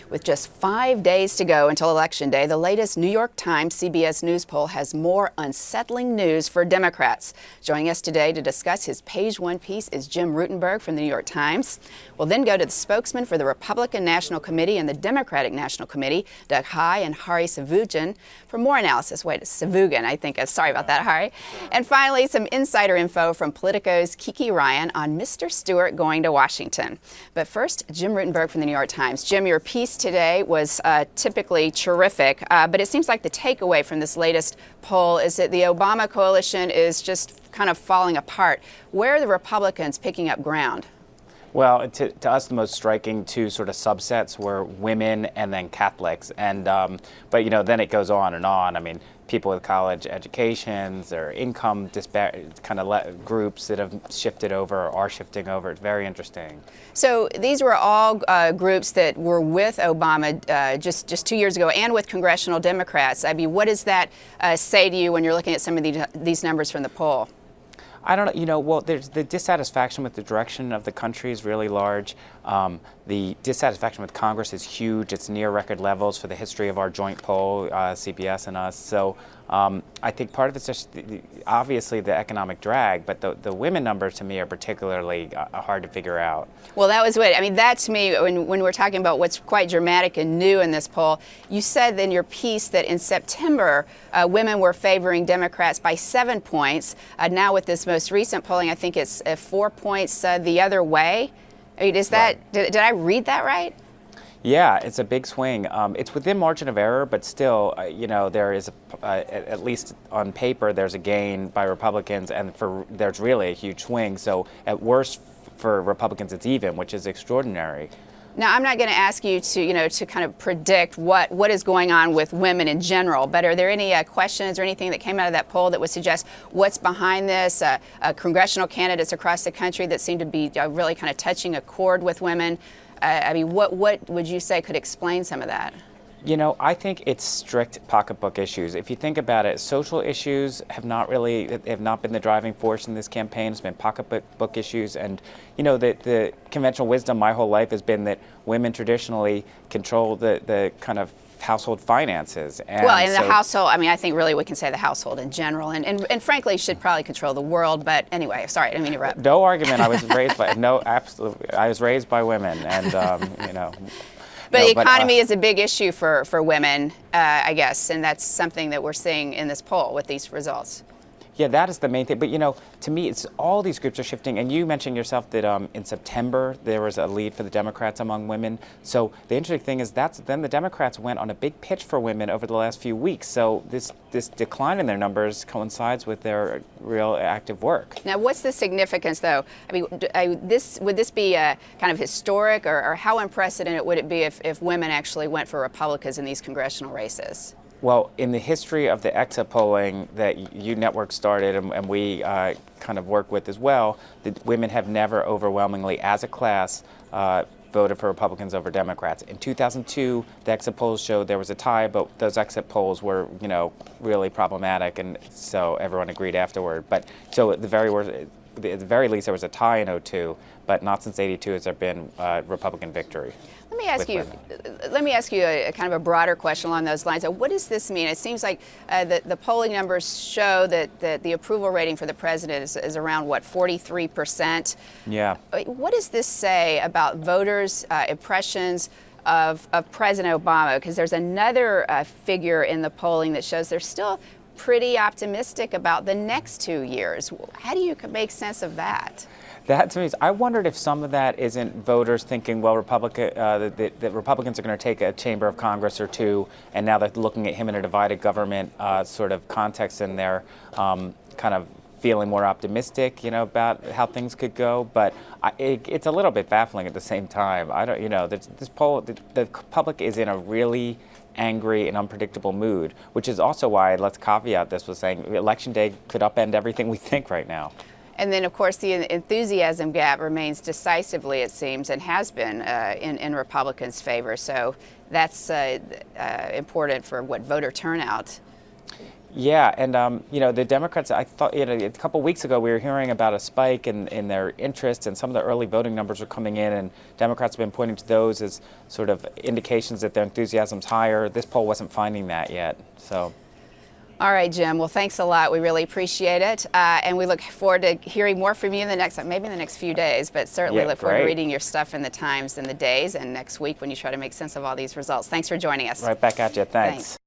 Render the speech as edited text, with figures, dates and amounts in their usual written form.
With just 5 days to go until Election Day, the latest New York Times CBS News poll has more unsettling news for Democrats. Joining us today to discuss his page one piece is Jim Rutenberg from the New York Times. We'll then go to the spokesman for the Republican National Committee and the Democratic National Committee, Doug Heye and Hari Savugan, for more analysis. Wait, Savugan, I think. Sorry about that, Hari. And finally, some insider info from Politico's Kiki Ryan on Mr. Stewart going to Washington. But first, Jim Rutenberg from the New York Times. Jim, your piece today was typically terrific, but it seems like the takeaway from this latest poll is that the Obama coalition is just kind of falling apart. Where are the Republicans picking up ground? Well, to us, the most striking two sort of subsets were women and then Catholics. And but, you know, then it goes on and on. I mean, people with college educations or income kind of groups that have shifted over or are shifting over. It's very interesting. So these were all groups that were with Obama just 2 years ago and with congressional Democrats. I mean, what does that say to you when you're looking at some of these numbers from the poll? I don't know, well, there's the dissatisfaction with the direction of the country is really large. The dissatisfaction with Congress is huge. It's near record levels for the history of our joint poll, CBS and us. So I think part of it's just obviously the economic drag, but the women numbers to me are particularly hard to figure out. Well, that was that to me, when we're talking about what's quite dramatic and new in this poll, you said in your piece that in September, women were favoring Democrats by 7 points. Now with this most recent polling, I think it's 4 points the other way. I mean, is that, right. Did I read that right? Yeah, it's a big swing. It's within margin of error, but still, you know, there is, at least on paper, there's a gain by Republicans, and there's really a huge swing. So at worst, for Republicans, it's even, which is extraordinary. Now, I'm not going to ask you to kind of predict what is going on with women in general, but are there any questions or anything that came out of that poll that would suggest what's behind this? Congressional candidates across the country that seem to be really kind of touching a chord with women. I mean, what would you say could explain some of that? You know, I think it's strict pocketbook issues. If you think about it, social issues have not been the driving force in this campaign. It's been pocketbook issues. And, you know, the conventional wisdom my whole life has been that women traditionally control the kind of household finances. And the household, I mean, I think really we can say the household in general, and frankly should probably control the world. But anyway, sorry, I didn't mean to interrupt. No argument. I was raised by absolutely. I was raised by women, and you know. But the economy is a big issue for women, I guess, and that's something that we're seeing in this poll with these results. Yeah, that is the main thing. But, you know, to me, it's all these groups are shifting. And you mentioned yourself that in September there was a lead for the Democrats among women. So the interesting thing is then the Democrats went on a big pitch for women over the last few weeks. So this decline in their numbers coincides with their real active work. Now, what's the significance, though? I mean, would this be kind of historic, or how unprecedented would it be if women actually went for Republicans in these congressional races? Well, in the history of the exit polling that you network started and we kind of work with as well, the women have never overwhelmingly, as a class, voted for Republicans over Democrats. In 2002, the exit polls showed there was a tie, but those exit polls were, you know, really problematic, and so everyone agreed afterward. But so at the very least, there was a tie in 2002, but not since '82 has there been Republican victory. Let me ask you a kind of a broader question along those lines. What does this mean? It seems like the polling numbers show that the approval rating for the president is around, 43%? Yeah. What does this say about voters' impressions of President Obama? Because there's another figure in the polling that shows they're still pretty optimistic about the next 2 years. How do you make sense of that? That to me I wondered if some of that isn't voters thinking, well, that Republicans are going to take a chamber of Congress or two, and now they're looking at him in a divided government sort of context, and they're kind of feeling more optimistic, you know, about how things could go. But it's a little bit baffling at the same time. I don't, you know, this poll, the public is in a really angry and unpredictable mood, which is also why, let's caveat this with saying Election Day could upend everything we think right now. And then, of course, the enthusiasm gap remains decisively, it seems, and has been in Republicans' favor. So that's important for voter turnout. Yeah, and the Democrats, I thought, a couple weeks ago we were hearing about a spike in their interest, and some of the early voting numbers were coming in, and Democrats have been pointing to those as sort of indications that their enthusiasm's higher. This poll wasn't finding that yet, so. All right, Jim. Well, thanks a lot. We really appreciate it, and we look forward to hearing more from you in the next, maybe in the next few days, but certainly look forward to reading your stuff in the Times in the days and next week when you try to make sense of all these results. Thanks for joining us. Right back at you. Thanks.